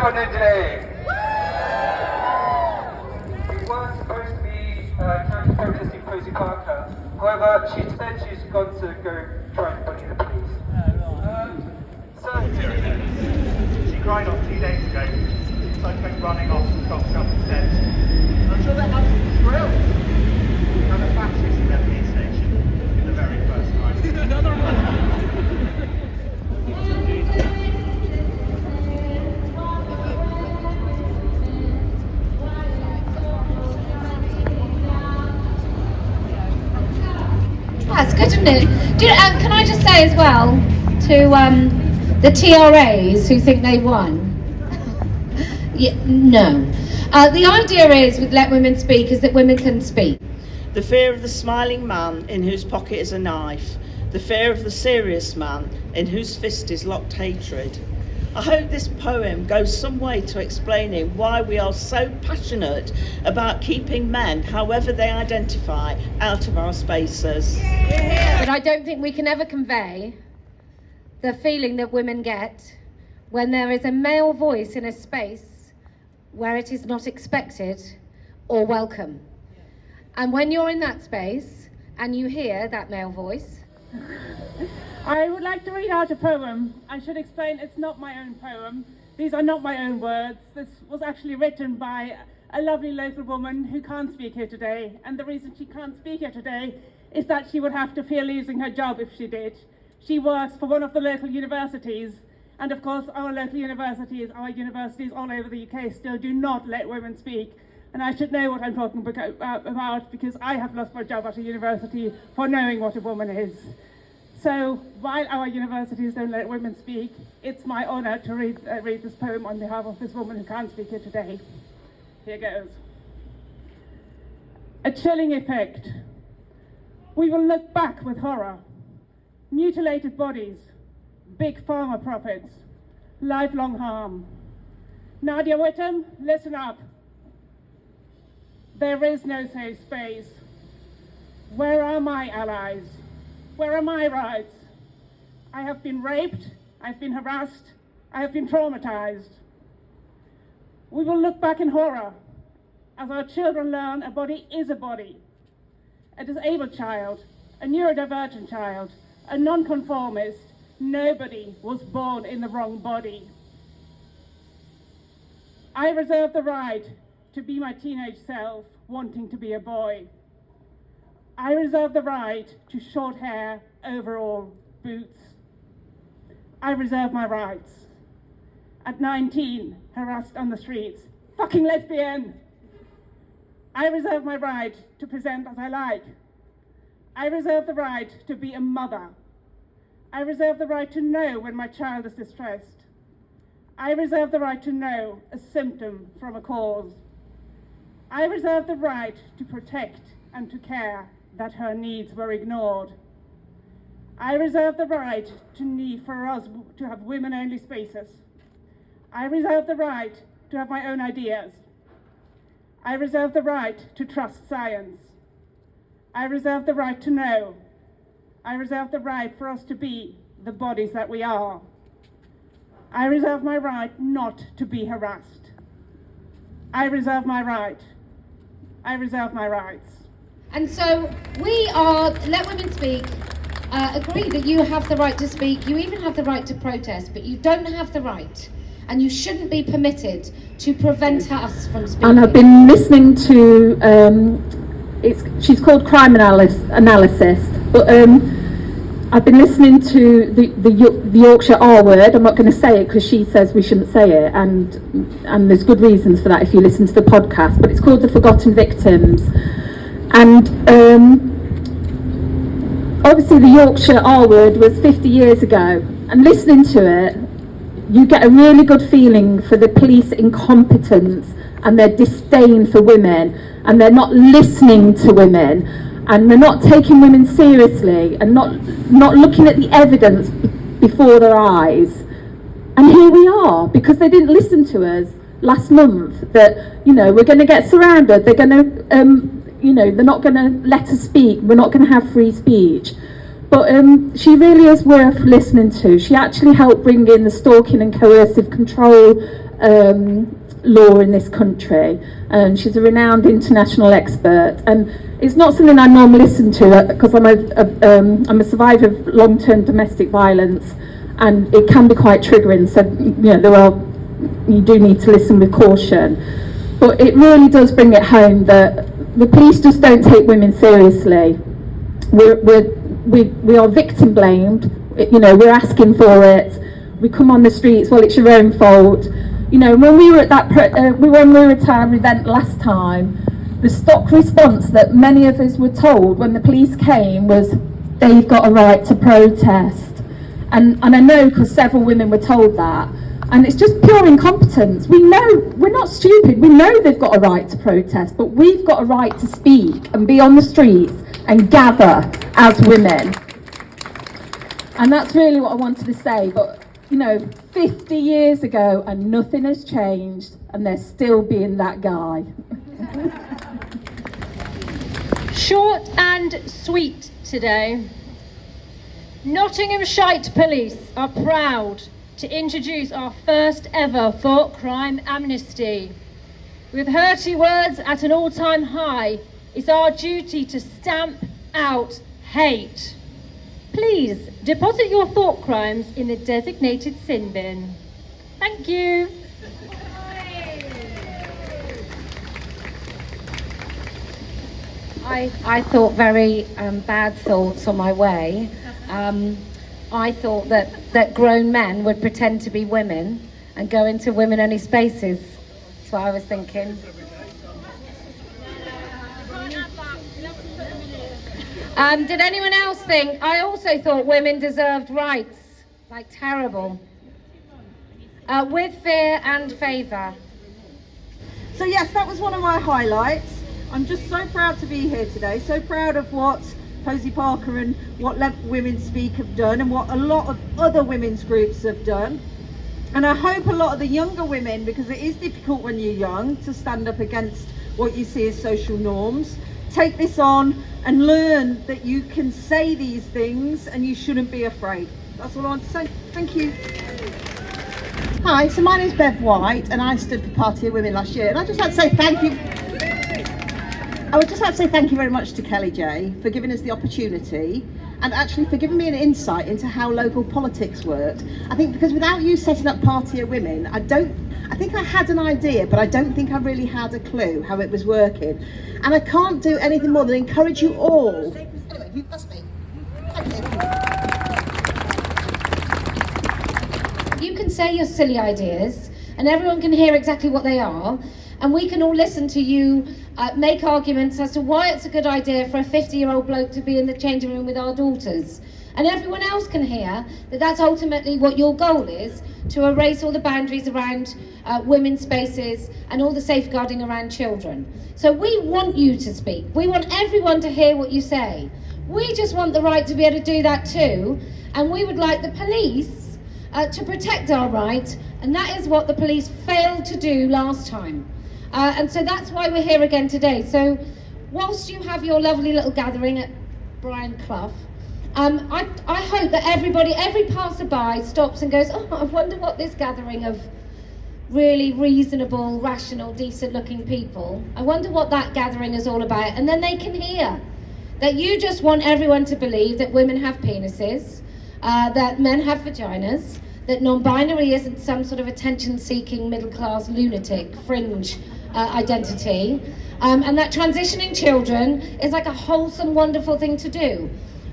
왔는지. We were supposed to be counter protesting Posey Parker. However, she said she's gone to go try and bully the police. She cried off 2 days ago. So I came running off the top steps. I'm sure they're absolutely thrilled. We had a fascist in their police station in the very first time. That's good, isn't it? Can I just say as well to the TRAs who think they won? Yeah, no. The idea is with Let Women Speak is that women can speak. The fear of the smiling man in whose pocket is a knife. The fear of the serious man in whose fist is locked hatred. I hope this poem goes some way to explaining why we are so passionate about keeping men, however they identify, out of our spaces. But I don't think we can ever convey the feeling that women get when there is a male voice in a space where it is not expected or welcome. And when you're in that space and you hear that male voice, I would like to read out a poem. I should explain it's not my own poem. These are not my own words. This was actually written by a lovely local woman who can't speak here today. And the reason she can't speak here today is that she would have to fear losing her job if she did. She works for one of the local universities. And of course, our local universities, our universities all over the UK still do not let women speak. And I should know what I'm talking about because I have lost my job at a university for knowing what a woman is. So while our universities don't let women speak, it's my honour to read this poem on behalf of this woman who can't speak here today. Here goes. A chilling effect. We will look back with horror. Mutilated bodies, big pharma profits, lifelong harm. Nadia Whittam, listen up. There is no safe space. Where are my allies? Where are my rights? I have been raped, I've been harassed, I have been traumatized. We will look back in horror as our children learn a body is a body. A disabled child, a neurodivergent child, a nonconformist, nobody was born in the wrong body. I reserve the right to be my teenage self, wanting to be a boy. I reserve the right to short hair, overall, boots. I reserve my rights. At 19, harassed on the streets, fucking lesbian. I reserve my right to present as I like. I reserve the right to be a mother. I reserve the right to know when my child is distressed. I reserve the right to know a symptom from a cause. I reserve the right to protect and to care that her needs were ignored. I reserve the right for us to have women-only spaces. I reserve the right to have my own ideas. I reserve the right to trust science. I reserve the right to know. I reserve the right for us to be the bodies that we are. I reserve my right not to be harassed. I reserve my right. I reserve my rights. and so we are, Let Women Speak, agree that you have the right to speak, you even have the right to protest, but you don't have the right, and you shouldn't be permitted to prevent us from speaking. And I've been listening to, she's called Crime Analysis, but I've been listening to the Yorkshire R word. I'm not going to say it because she says we shouldn't say it, and there's good reasons for that if you listen to the podcast, but it's called The Forgotten Victims. And obviously the Yorkshire R word was 50 years ago, and listening to it, you get a really good feeling for the police incompetence and their disdain for women, and they're not listening to women, and they're not taking women seriously, and not looking at the evidence before their eyes. And here we are, because they didn't listen to us last month, that, you know, we're going to get surrounded, they're going to, you know, they're not going to let us speak, we're not going to have free speech. But she really is worth listening to. She actually helped bring in the stalking and coercive control law in this country, and she's a renowned international expert. And it's not something I normally listen to because I'm a survivor of long-term domestic violence, and it can be quite triggering. So you do need to listen with caution. But it really does bring it home that the police just don't take women seriously. We are victim blamed. We're asking for it. We come on the streets. Well, it's your own fault. When we were at when we were at our event last time, the stock response that many of us were told when the police came was, "They've got a right to protest," and I know because several women were told that, and it's just pure incompetence. We know, we're not stupid. We know they've got a right to protest, but we've got a right to speak and be on the streets and gather as women. And that's really what I wanted to say. But 50 years ago and nothing has changed, and they're still being that guy. Short and sweet today. Nottingham Shite Police are proud to introduce our first ever thought crime amnesty. With hurty words at an all-time high, it's our duty to stamp out hate. Please deposit your thought crimes in the designated sin bin. Thank you. I thought very bad thoughts on my way. I thought that grown men would pretend to be women and go into women-only spaces. That's what I was thinking. Did anyone else think? I also thought women deserved rights, like terrible. With fear and favour. So yes, that was one of my highlights. I'm just so proud to be here today, so proud of what Posey Parker and what Let Women Speak have done and what a lot of other women's groups have done. And I hope a lot of the younger women, because it is difficult when you're young to stand up against what you see as social norms, take this on and learn that you can say these things and you shouldn't be afraid. That's all I want to say. Thank you. Hi, so my name's Bev White and I stood for Party of Women last year, and I'd just like to say thank you. I would just like to say thank you very much to Kelly J for giving us the opportunity and actually for giving me an insight into how local politics worked. I think because without you setting up Party of Women, I think I had an idea, but I don't think I really had a clue how it was working. And I can't do anything more than encourage you all. That's me. You can say your silly ideas and everyone can hear exactly what they are, and we can all listen to you make arguments as to why it's a good idea for a 50-year-old bloke to be in the changing room with our daughters. And everyone else can hear that that's ultimately what your goal is, to erase all the boundaries around women's spaces and all the safeguarding around children. So we want you to speak. We want everyone to hear what you say. We just want the right to be able to do that too, and we would like the police to protect our right, and that is what the police failed to do last time. And so that's why we're here again today. So whilst you have your lovely little gathering at Brian Clough, I hope that everybody, every passerby stops and goes, oh, I wonder what this gathering of really reasonable, rational, decent looking people, I wonder what that gathering is all about. And then they can hear that you just want everyone to believe that women have penises, that men have vaginas, that non-binary isn't some sort of attention-seeking middle-class lunatic fringe identity, and that transitioning children is like a wholesome, wonderful thing to do.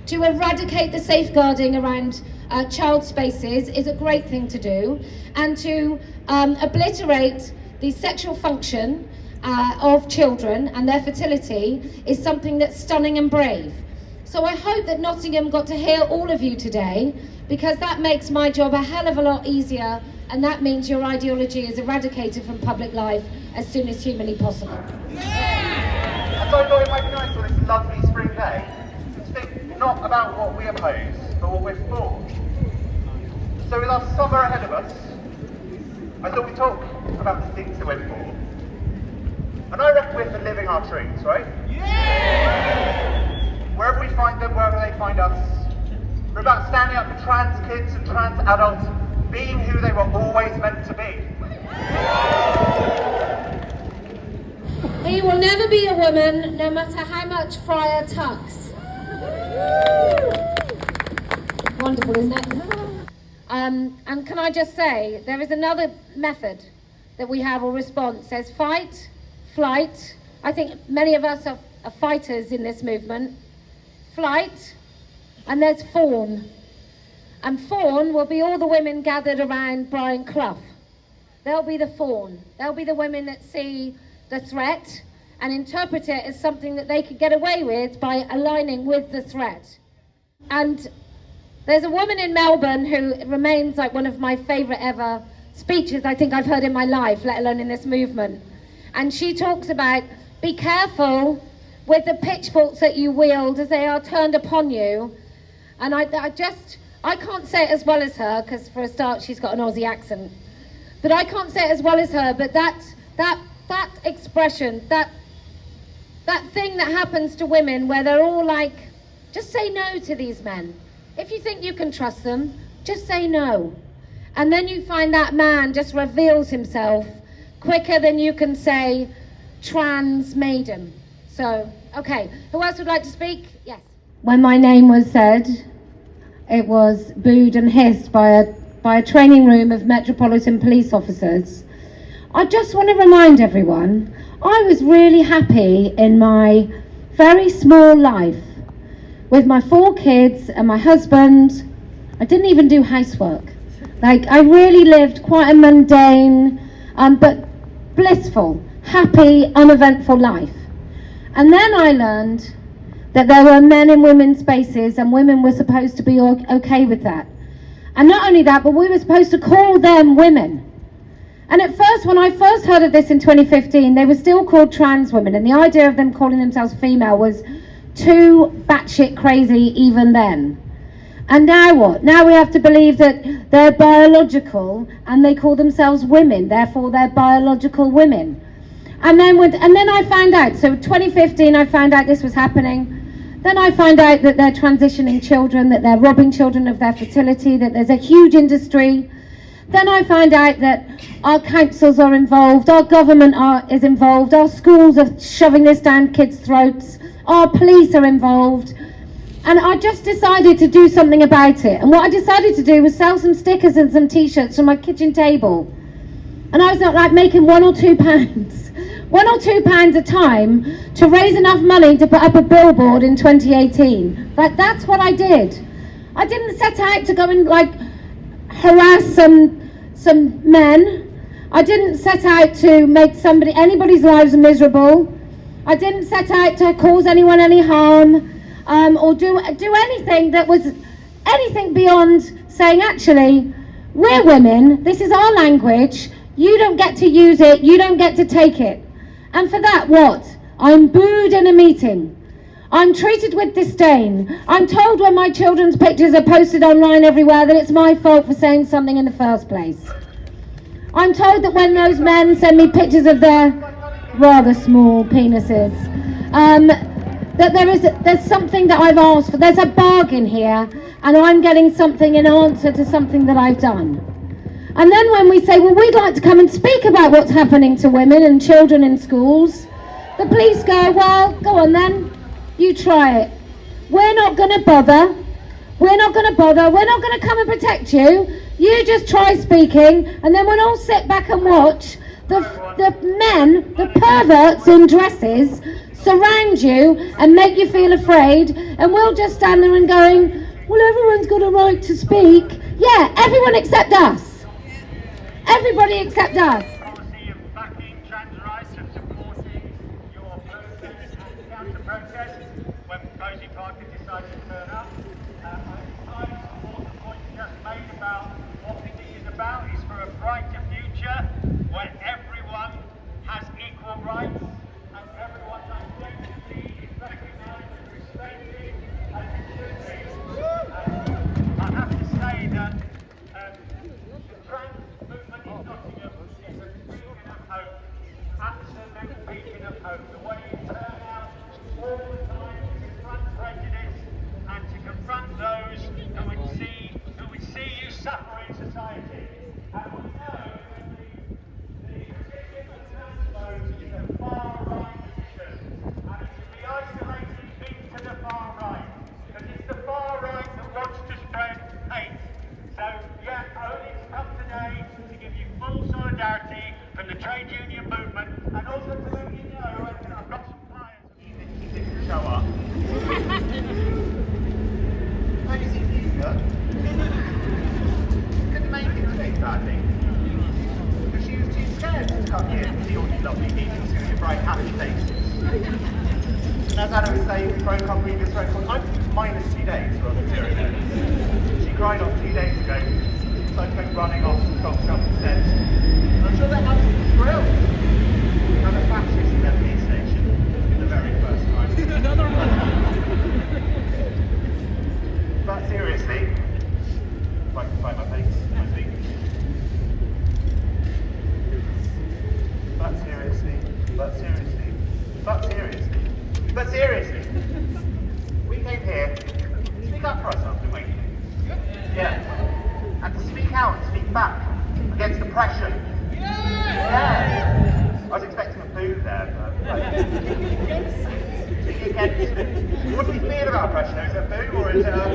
To eradicate the safeguarding around child spaces is a great thing to do, and to obliterate the sexual function of children and their fertility is something that's stunning and brave. So I hope that Nottingham got to hear all of you today, because that makes my job a hell of a lot easier, and that means your ideology is eradicated from public life as soon as humanly possible. And so I thought it might be nice on this lovely spring day to think not about what we oppose, but what we're for. So with our summer ahead of us, I thought we'd talk about the things that we're for. And I reckon we're for living our truths, right? Yeah! Wherever we find them, wherever they find us, We're about standing up for trans kids and trans adults being who they were always meant to be. He will never be a woman, no matter how much Friar tucks. Wonderful, isn't it? And can I just say, there is another method that we have, or response. There's fight, flight. I think many of us are fighters in this movement. Flight, and there's fawn. And fawn will be all the women gathered around Brian Clough. They'll be the fawn. They'll be the women that see the threat and interpret it as something that they could get away with by aligning with the threat. And there's a woman in Melbourne who remains like one of my favourite ever speeches I think I've heard in my life, let alone in this movement. And she talks about, be careful with the pitchforks that you wield as they are turned upon you. And I can't say it as well as her, because for a start she's got an Aussie accent. But I can't say it as well as her, but that expression, that thing that happens to women where they're all like, just say no to these men. If you think you can trust them, just say no. And then you find that man just reveals himself quicker than you can say trans maiden. So, okay, who else would like to speak? Yes. When my name was said, it was booed and hissed by a training room of Metropolitan Police officers. I just want to remind everyone, I was really happy in my very small life with my 4 kids and my husband. I didn't even do housework. Like, I really lived quite a mundane, but blissful, happy, uneventful life. And then I learned that there were men in women's spaces and women were supposed to be okay with that. And not only that, but we were supposed to call them women. And at first, when I first heard of this in 2015, they were still called trans women, and the idea of them calling themselves female was too batshit crazy even then. And now what? Now we have to believe that they're biological and they call themselves women, therefore they're biological women. And then I found out, so 2015 I found out this was happening. Then I found out that they're transitioning children, that they're robbing children of their fertility, that there's a huge industry. Then I find out that our councils are involved, our government is involved, our schools are shoving this down kids' throats, our police are involved. And I just decided to do something about it. And what I decided to do was sell some stickers and some t-shirts on my kitchen table. And I was like making £1 or £2, £1 or £2 a time to raise enough money to put up a billboard in 2018. Like, that's what I did. I didn't set out to go and like harass some men. I didn't set out to make anybody's lives miserable. I didn't set out to cause anyone any harm, or do anything that was anything beyond saying, actually, we're women, this is our language, you don't get to use it, you don't get to take it. And for that, what? I'm booed in a meeting. I'm treated with disdain. I'm told when my children's pictures are posted online everywhere that it's my fault for saying something in the first place. I'm told that when those men send me pictures of their rather small penises, that there's something that I've asked for. There's a bargain here, and I'm getting something in answer to something that I've done. And then when we say, well, we'd like to come and speak about what's happening to women and children in schools, the police go, well, go on then, you try it. We're not going to bother. We're not going to bother. We're not going to come and protect you. You just try speaking, and then we'll all sit back and watch the men, the perverts in dresses, surround you and make you feel afraid, and we'll just stand there and going, well, everyone's got a right to speak. Yeah, everyone except us. Everybody except us. Policy of backing trans rights and supporting your protest and counter-protest when Posey Parker decided to turn up. I support the point you just made about what this is about, is for a brighter future where everyone has equal rights and everyone's identity is recognised and respected as it should be. I have to say that the trans movement in Nottingham is a your bright, happy faces. And as Anna was saying, we broke our previous record. I'm -2 days rather than 0 days. She cried off 2 days ago, so I came running off and cocked up instead. And I'm sure they're absolutely thrilled. We had a fascist in their police station for the very first time. Another one! But seriously, if I can find my face, I think. But seriously, we came here to speak up for ourselves, didn't we? Yeah. And to speak out and speak back against oppression. Yeah. I was expecting a boo there, but speaking against it. What do we feel about oppression? Is it a boo or is it a boo?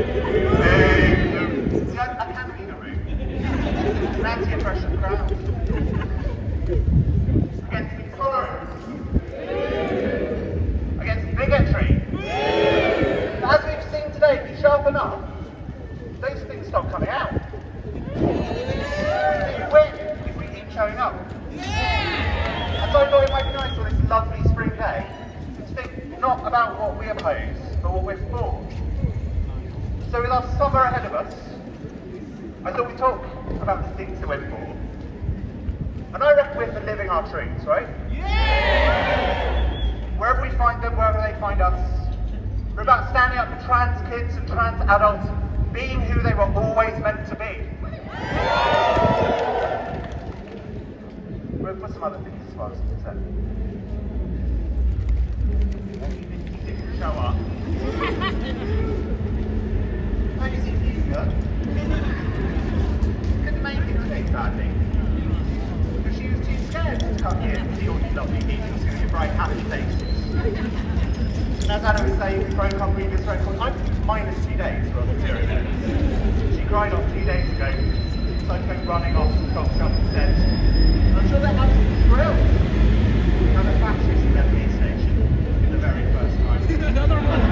See, I can be the root. It's an anti-oppression crowd. Against intolerance. Against bigotry. As we've seen today, if you sharpen up, those things stop coming out. We win if we keep showing up. And so I thought it might be nice on this lovely spring day to think not about what we oppose, but what we're for. So with our summer ahead of us, I thought we'd talk about the things that we're for. And I reckon we're for living our truths, right? Wherever we find them, wherever they find us. We're about standing up for trans kids and trans adults being who they were always meant to be. We'll put some other things as far as concerned. He didn't show up. Oh, is it Hugo? Couldn't make it today, sadly. Because she was too scared to come here and see all you lovely people with your bright, happy faces. And as Anna was saying, we broke our previous record. I'm -2 days rather than 0 days. She cried off 2 days ago, so I came running off and cocked up instead. And I'm sure they're absolutely thrilled. We had a fascist in their police station for the very first time. Another one!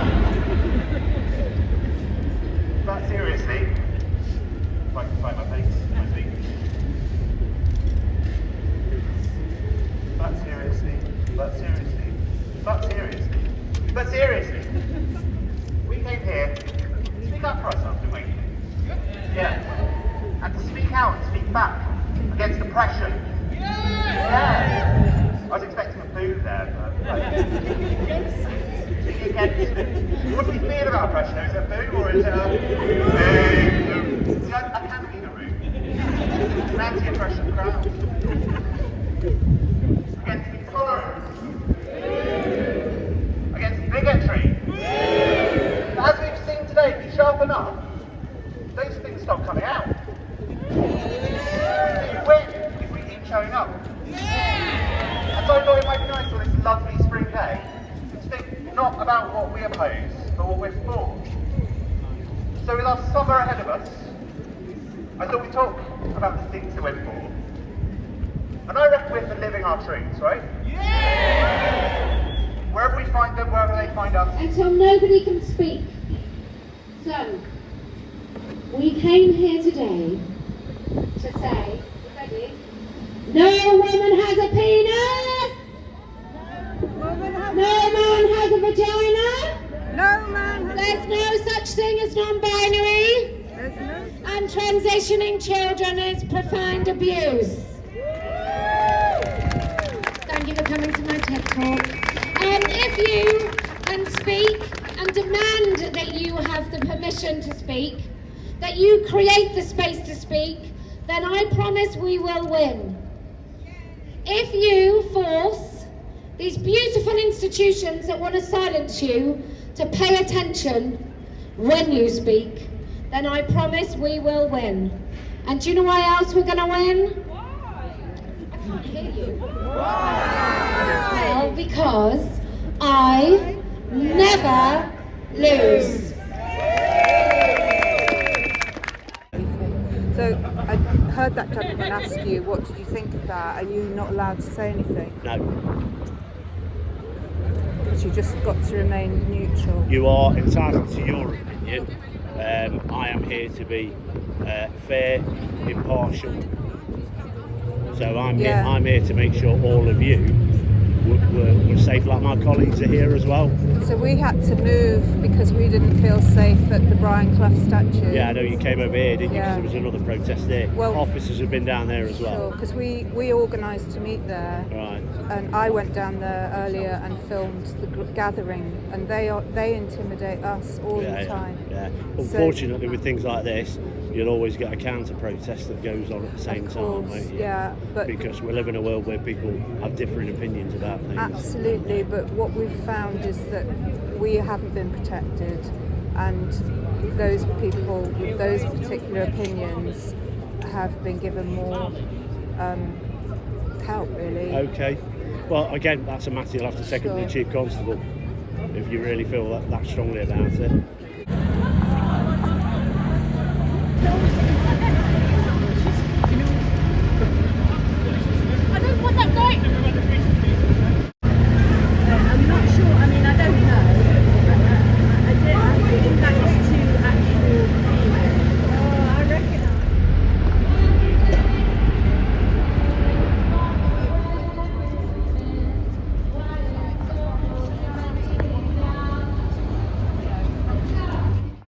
But seriously, if I can find my face, I think. But seriously, we came here to speak up for ourselves, didn't we? Yeah. And to speak out and speak back against oppression. Yeah. I was expecting a boo there, but speaking against it. What do we feel about oppression? Is it a boo or is it a boo? See, I can be the root. It's an anti-oppression crowd. Against intolerance. Against bigotry. As we've seen today, if you sharpen up, those things stop coming out. We win if we keep showing up. And so I thought it might be nice on this lovely spring day to think not about what we oppose, but what we're for. So with our summer ahead of us, I thought we'd talk about the things that we're for. And I reckon we're for living our truths, right? Wherever we find them, wherever they find us. Until nobody can speak. So, we came here today to say, ready? No woman has a penis! No man has a vagina! There's no such thing as non-binary! And transitioning children is profound abuse. Thank you for coming to my TED Talk. If you can speak and demand that you have the permission to speak, that you create the space to speak, then I promise we will win. If you force these beautiful institutions that want to silence you to pay attention when you speak, then I promise we will win. And do you know why else we're going to win? Why? I can't hear you. Why? Well, because I never lose. So I heard that gentleman ask you, what did you think of that? Are you not allowed to say anything? No. Because you just got to remain neutral. You are entitled to your opinion. I am here to be fair, impartial. So I'm here to make sure all of you were safe, like my colleagues are here as well. So we had to move because we didn't feel safe at the Brian Clough statue. Yeah, I know you came over here, didn't you? Yeah. Because there was another protest there. Well, officers have been down there as well. because we organised to meet there. Right. And I went down there earlier and filmed the gathering, and they intimidate us all the time. Yeah. Unfortunately, with things like this, you'll always get a counter protest that goes on at the same time, won't you? Yeah, but because we live in a world where people have different opinions about things. absolutely. But what we've found is that we haven't been protected, and those people with those particular opinions have been given more help, really. Okay. Well, again, that's a matter you'll have to take up with the Chief Constable if you really feel that strongly about it.